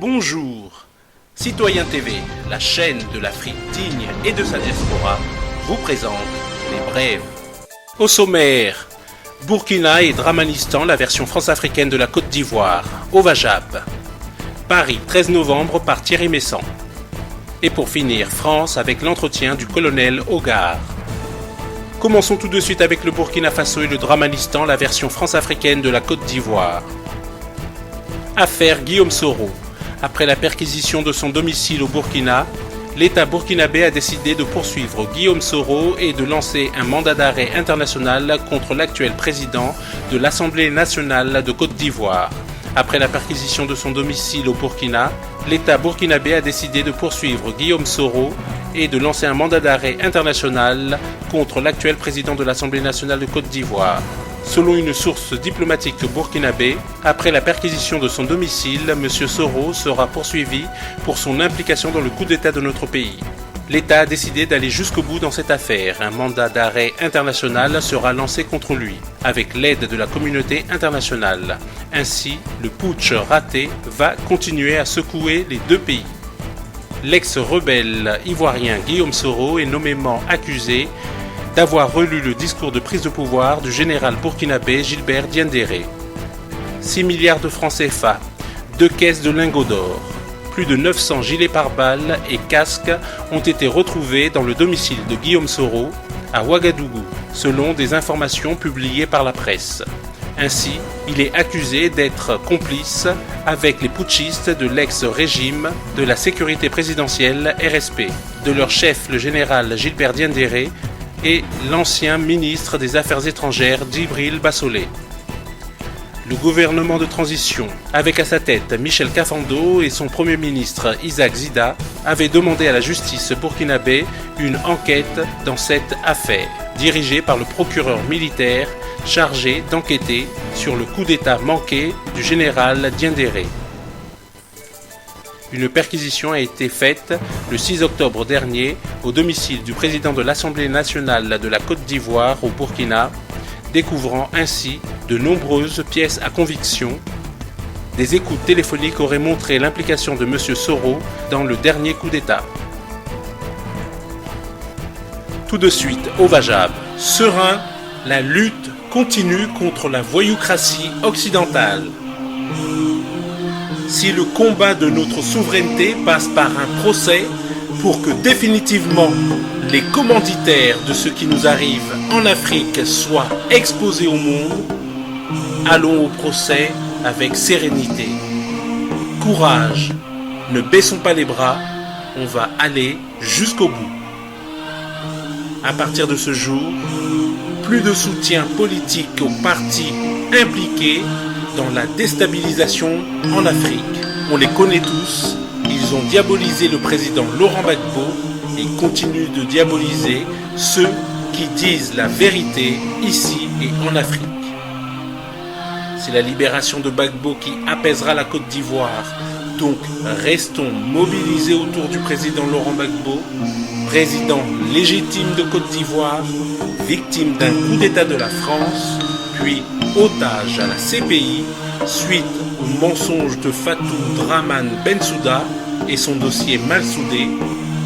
Bonjour, Citoyen TV, la chaîne de l'Afrique digne et de sa diaspora, vous présente les brèves. Au sommaire, Burkina et Dramanistan, la version france-africaine de la Côte d'Ivoire, au Vajab. Paris, 13 novembre par Thierry Messant. Et pour finir, France avec l'entretien du colonel Hogar. Commençons tout de suite avec le Burkina Faso et le Dramanistan, la version france-africaine de la Côte d'Ivoire. Affaire Guillaume Soro. Après la perquisition de son domicile au Burkina, l'État burkinabé a décidé de poursuivre Guillaume Soro et de lancer un mandat d'arrêt international contre l'actuel président de l'Assemblée nationale de Côte d'Ivoire. Après la perquisition de son domicile au Burkina, l'État burkinabé a décidé de poursuivre Guillaume Soro et de lancer un mandat d'arrêt international contre l'actuel président de l'Assemblée nationale de Côte d'Ivoire. Selon une source diplomatique burkinabé, après la perquisition de son domicile, M. Soro sera poursuivi pour son implication dans le coup d'État de notre pays. L'État a décidé d'aller jusqu'au bout dans cette affaire. Un mandat d'arrêt international sera lancé contre lui, avec l'aide de la communauté internationale. Ainsi, le putsch raté va continuer à secouer les deux pays. L'ex-rebelle ivoirien Guillaume Soro est nommément accusé d'avoir relu le discours de prise de pouvoir du général burkinabé Gilbert Diendéré. 6 milliards de francs CFA, 2 caisses de lingots d'or, plus de 900 gilets pare-balles et casques ont été retrouvés dans le domicile de Guillaume Soro à Ouagadougou, selon des informations publiées par la presse. Ainsi, il est accusé d'être complice avec les putschistes de l'ex-régime de la sécurité présidentielle RSP, de leur chef le général Gilbert Diendéré et l'ancien ministre des Affaires étrangères Djibril Bassolé. Le gouvernement de transition, avec à sa tête Michel Kafando et son premier ministre Isaac Zida, avait demandé à la justice burkinabé une enquête dans cette affaire, dirigée par le procureur militaire chargé d'enquêter sur le coup d'État manqué du général Diendéré. Une perquisition a été faite le 6 octobre dernier au domicile du président de l'Assemblée nationale de la Côte d'Ivoire au Burkina, découvrant ainsi de nombreuses pièces à conviction. Des écoutes téléphoniques auraient montré l'implication de M. Soro dans le dernier coup d'État. Tout de suite, au Vajab. Serein, la lutte continue contre la voyoucratie occidentale. Si le combat de notre souveraineté passe par un procès pour que définitivement les commanditaires de ce qui nous arrive en Afrique soient exposés au monde, allons au procès avec sérénité. Courage, ne baissons pas les bras, on va aller jusqu'au bout. À partir de ce jour, plus de soutien politique aux partis impliqués dans la déstabilisation en Afrique. On les connaît tous, ils ont diabolisé le président Laurent Gbagbo et continuent de diaboliser ceux qui disent la vérité ici et en Afrique. C'est la libération de Gbagbo qui apaisera la Côte d'Ivoire. Donc restons mobilisés autour du président Laurent Gbagbo, président légitime de Côte d'Ivoire, victime d'un coup d'État de la France, puis otage à la CPI suite au mensonge de Fatou Draman Bensouda et son dossier mal soudé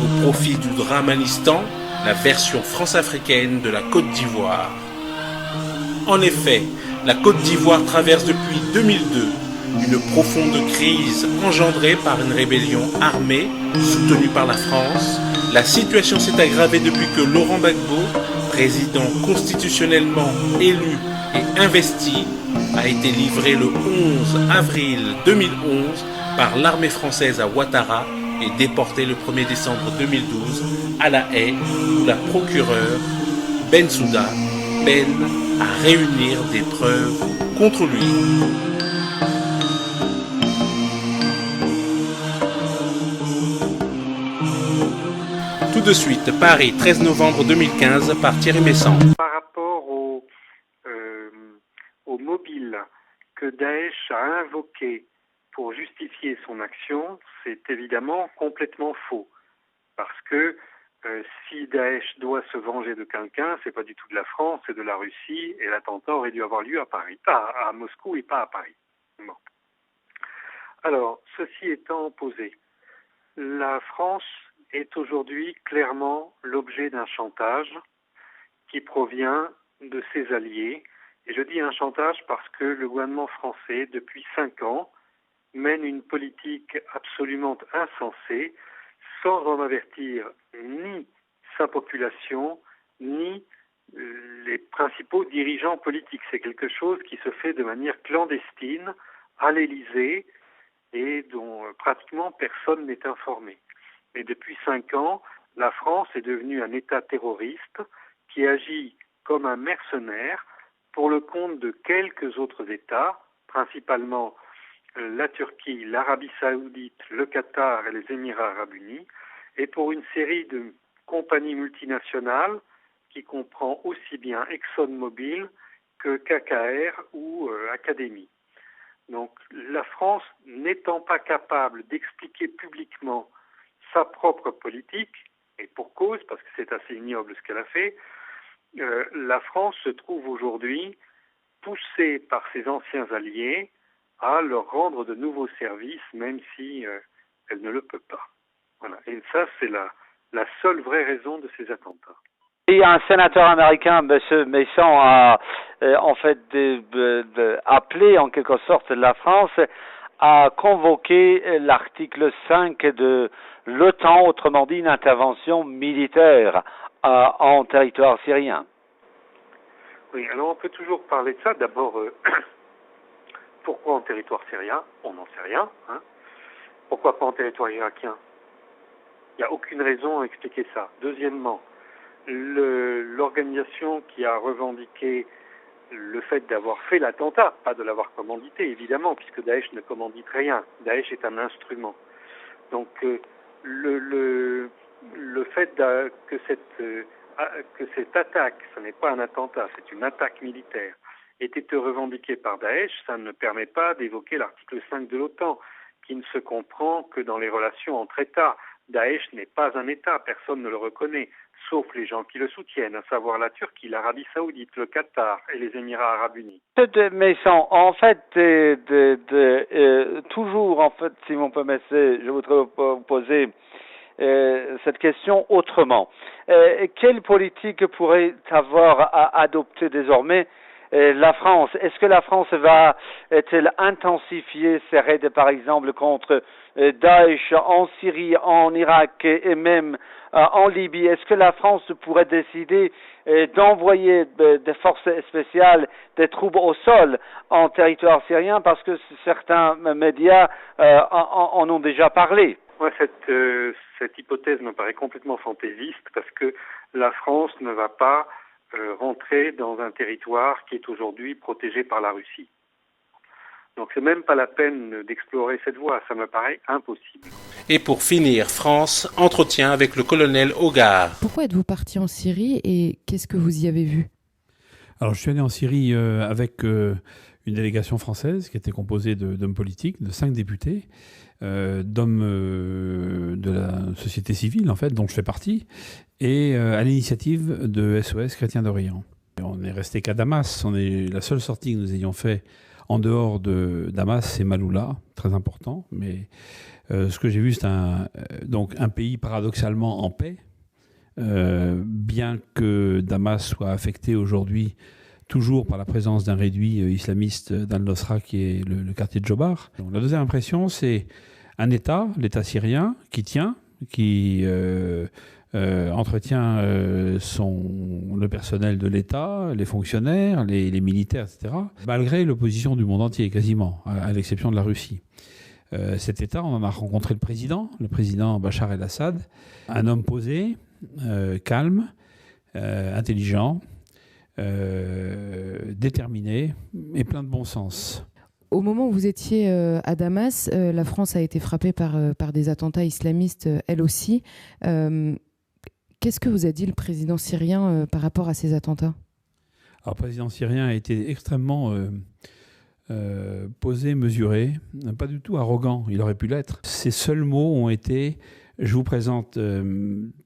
au profit du Dramanistan, la version france-africaine de la Côte d'Ivoire. En effet, la Côte d'Ivoire traverse depuis 2002 une profonde crise engendrée par une rébellion armée soutenue par la France. La situation s'est aggravée depuis que Laurent Gbagbo, président constitutionnellement élu et investi, a été livré le 11 avril 2011 par l'armée française à Ouattara et déporté le 1er décembre 2012 à La Haye, où la procureure Bensouda peine à réunir des preuves contre lui. Tout de suite, Paris, 13 novembre 2015, par Thierry Messant. Par rapport au mobile que Daesh a invoqué pour justifier son action, c'est évidemment complètement faux. Parce que si Daesh doit se venger de quelqu'un, c'est pas du tout de la France, c'est de la Russie, et l'attentat aurait dû avoir lieu à Paris, à Moscou et pas à Paris. Bon. Alors, ceci étant posé, la France est aujourd'hui clairement l'objet d'un chantage qui provient de ses alliés. Et je dis un chantage parce que le gouvernement français, depuis 5 ans, mène une politique absolument insensée, sans en avertir ni sa population, ni les principaux dirigeants politiques. C'est quelque chose qui se fait de manière clandestine à l'Élysée et dont pratiquement personne n'est informé. Et depuis 5 ans, la France est devenue un État terroriste qui agit comme un mercenaire pour le compte de quelques autres États, principalement la Turquie, l'Arabie Saoudite, le Qatar et les Émirats Arabes Unis, et pour une série de compagnies multinationales qui comprend aussi bien ExxonMobil que KKR ou Académie. Donc la France, n'étant pas capable d'expliquer publiquement sa propre politique, et pour cause, parce que c'est assez ignoble ce qu'elle a fait, la France se trouve aujourd'hui poussée par ses anciens alliés à leur rendre de nouveaux services, même si elle ne le peut pas. Voilà. Et ça, c'est la seule vraie raison de ces attentats. Et un sénateur américain, M. Mason, a en fait appelé en quelque sorte la France à convoquer l'article 5 de l'OTAN, autrement dit une intervention militaire en territoire syrien. Oui, alors on peut toujours parler de ça. D'abord, pourquoi en territoire syrien? On n'en sait rien. Hein. Pourquoi pas en territoire irakien? Il n'y a aucune raison à expliquer ça. Deuxièmement, l'organisation qui a revendiqué le fait d'avoir fait l'attentat, pas de l'avoir commandité évidemment, puisque Daesh ne commandite rien. Daesh est un instrument. Donc le fait que cette attaque, ce n'est pas un attentat, c'est une attaque militaire, ait été revendiquée par Daesh, ça ne permet pas d'évoquer l'article 5 de l'OTAN, qui ne se comprend que dans les relations entre États. Daesh n'est pas un État, personne ne le reconnaît, sauf les gens qui le soutiennent, à savoir la Turquie, l'Arabie Saoudite, le Qatar et les Émirats Arabes Unis. Mais en fait, toujours, en fait, si vous me permettez, je voudrais vous poser cette question autrement. Quelle politique pourrait avoir à adopter désormais la France? Est-ce que la France va-t-elle intensifier ses raids, par exemple, contre Daesh en Syrie, en Irak et même en Libye? Est-ce que la France pourrait décider d'envoyer des forces spéciales, des troupes au sol en territoire syrien, parce que certains médias en ont déjà parlé? Moi, cette hypothèse me paraît complètement fantaisiste, parce que la France ne va pas rentrer dans un territoire qui est aujourd'hui protégé par la Russie. Donc c'est même pas la peine d'explorer cette voie, ça me paraît impossible. Et pour finir, France, entretien avec le colonel Hogar. Pourquoi êtes-vous parti en Syrie et qu'est-ce que vous y avez vu? Alors je suis allé en Syrie avec une délégation française qui était composée d'hommes politiques, de 5 députés, d'hommes de la société civile en fait, dont je fais partie, et à l'initiative de SOS Chrétiens d'Orient. On est resté qu'à Damas, la seule sortie que nous ayons fait en dehors de Damas, c'est Maaloula, très important, mais ce que j'ai vu, c'est donc un pays paradoxalement en paix, bien que Damas soit affecté aujourd'hui toujours par la présence d'un réduit islamiste d'Al-Nosra qui est le quartier de Jobar. Donc, la deuxième impression, c'est un État, l'État syrien, qui tient, qui entretient le personnel de l'État, les fonctionnaires, les militaires, etc., malgré l'opposition du monde entier, quasiment, à l'exception de la Russie. Cet État, on en a rencontré le président Bachar el-Assad, un homme posé, calme, intelligent, déterminé et plein de bon sens. Au moment où vous étiez à Damas, la France a été frappée par des attentats islamistes, elle aussi. Qu'est-ce que vous a dit le président syrien par rapport à ces attentats? Alors, le président syrien a été extrêmement posé, mesuré, pas du tout arrogant, il aurait pu l'être. Ses seuls mots ont été « Je vous présente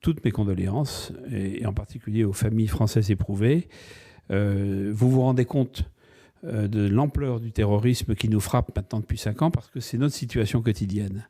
toutes mes condoléances, et en particulier aux familles françaises éprouvées. Vous vous rendez compte de l'ampleur du terrorisme qui nous frappe maintenant depuis 5 ans, parce que c'est notre situation quotidienne.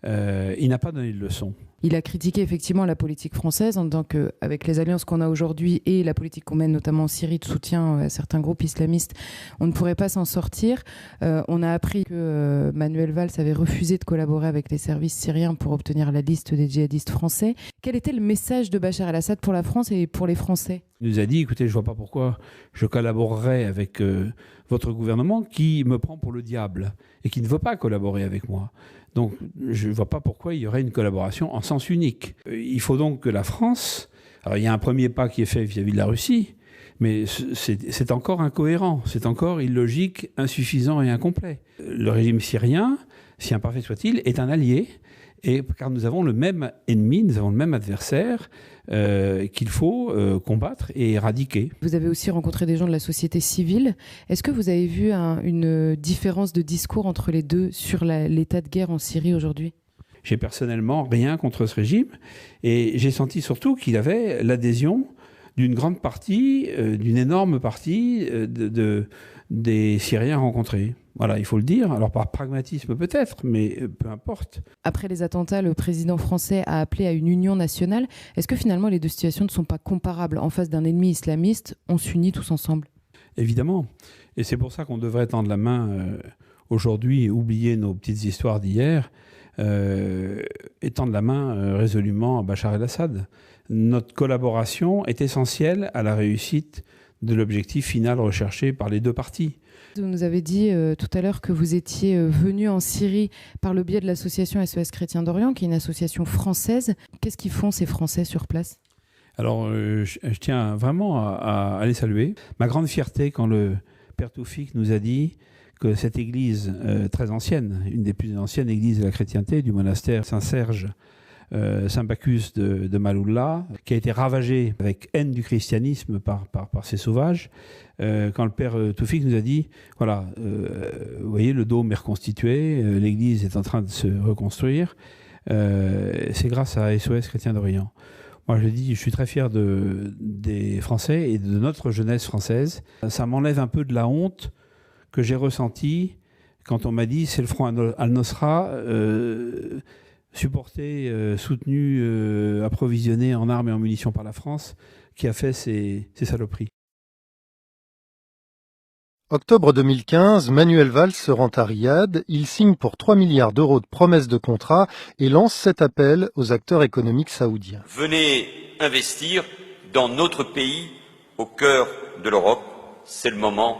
Il n'a pas donné de leçon. Il a critiqué effectivement la politique française en tant qu'avec les alliances qu'on a aujourd'hui et la politique qu'on mène notamment en Syrie de soutien à certains groupes islamistes, on ne pourrait pas s'en sortir. On a appris que Manuel Valls avait refusé de collaborer avec les services syriens pour obtenir la liste des djihadistes français. Quel était le message de Bachar el-Assad pour la France et pour les Français ? Il nous a dit, écoutez, je ne vois pas pourquoi je collaborerais avec votre gouvernement qui me prend pour le diable et qui ne veut pas collaborer avec moi. Donc, je ne vois pas pourquoi il y aurait une collaboration en sens unique. Il faut donc que la France... Alors, il y a un premier pas qui est fait vis-à-vis de la Russie, mais c'est encore incohérent, c'est encore illogique, insuffisant et incomplet. Le régime syrien, si imparfait soit-il, est un allié, car nous avons le même ennemi, nous avons le même adversaire qu'il faut combattre et éradiquer. Vous avez aussi rencontré des gens de la société civile. Est-ce que vous avez vu une différence de discours entre les deux sur l'état de guerre en Syrie aujourd'hui ? J'ai personnellement rien contre ce régime et j'ai senti surtout qu'il avait l'adhésion d'une grande partie, d'une énorme partie des Syriens rencontrés. Voilà, il faut le dire. Alors par pragmatisme peut-être, mais peu importe. Après les attentats, le président français a appelé à une union nationale. Est-ce que finalement les deux situations ne sont pas comparables ? En face d'un ennemi islamiste, on s'unit tous ensemble. Évidemment. Et c'est pour ça qu'on devrait tendre la main aujourd'hui et oublier nos petites histoires d'hier et tendre la main résolument à Bachar el-Assad. Notre collaboration est essentielle à la réussite de l'objectif final recherché par les deux parties. Vous nous avez dit tout à l'heure que vous étiez venu en Syrie par le biais de l'association SOS Chrétiens d'Orient, qui est une association française. Qu'est-ce qu'ils font ces Français sur place ? Alors, je tiens vraiment à les saluer. Ma grande fierté quand le Père Toufik nous a dit que cette église très ancienne, une des plus anciennes églises de la chrétienté, du monastère Saint-Serge, Saint-Bacchus de Maaloula, qui a été ravagée avec haine du christianisme par ces sauvages, quand le père Toufik nous a dit, voilà, vous voyez, le dôme est reconstitué, l'église est en train de se reconstruire, c'est grâce à SOS Chrétiens d'Orient. Moi, je dis, je suis très fier des Français et de notre jeunesse française. Ça m'enlève un peu de la honte que j'ai ressentie quand on m'a dit, c'est le front Al-Nosra, supporté, soutenu, approvisionné en armes et en munitions par la France, qui a fait ces saloperies. Octobre 2015, Manuel Valls se rend à Riyad. Il signe pour 3 milliards d'euros de promesses de contrat et lance cet appel aux acteurs économiques saoudiens. Venez investir dans notre pays, au cœur de l'Europe. C'est le moment,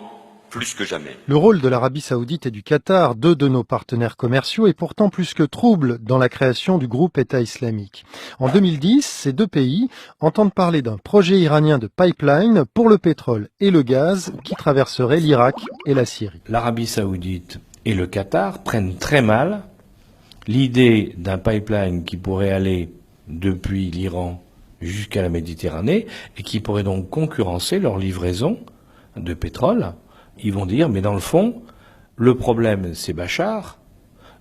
plus que jamais. Le rôle de l'Arabie Saoudite et du Qatar, deux de nos partenaires commerciaux, est pourtant plus que trouble dans la création du groupe État islamique. En 2010, ces deux pays entendent parler d'un projet iranien de pipeline pour le pétrole et le gaz qui traverserait l'Irak et la Syrie. L'Arabie Saoudite et le Qatar prennent très mal l'idée d'un pipeline qui pourrait aller depuis l'Iran jusqu'à la Méditerranée et qui pourrait donc concurrencer leur livraison de pétrole. Ils vont dire, mais dans le fond, le problème, c'est Bachar.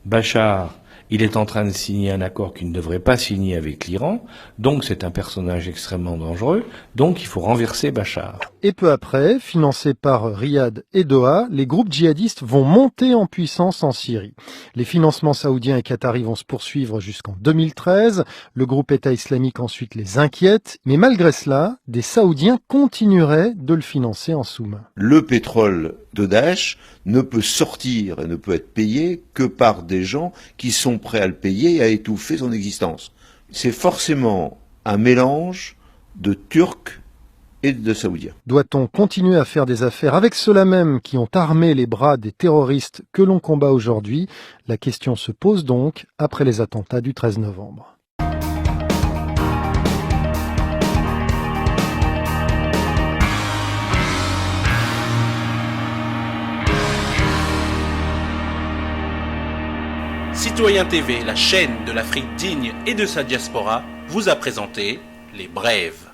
Bachar, il est en train de signer un accord qu'il ne devrait pas signer avec l'Iran, donc c'est un personnage extrêmement dangereux, donc il faut renverser Bachar. Et peu après, financés par Riyad et Doha, les groupes djihadistes vont monter en puissance en Syrie. Les financements saoudiens et qataris vont se poursuivre jusqu'en 2013. Le groupe État islamique ensuite les inquiète, mais malgré cela, des Saoudiens continueraient de le financer en sous-main. Le pétrole de Daesh ne peut sortir et ne peut être payé que par des gens qui sont prêts à le payer et à étouffer son existence. C'est forcément un mélange de Turcs et de Saoudiens. Doit-on continuer à faire des affaires avec ceux-là même qui ont armé les bras des terroristes que l'on combat aujourd'hui ? La question se pose donc après les attentats du 13 novembre. Citoyen TV, la chaîne de l'Afrique digne et de sa diaspora, vous a présenté Les Brèves.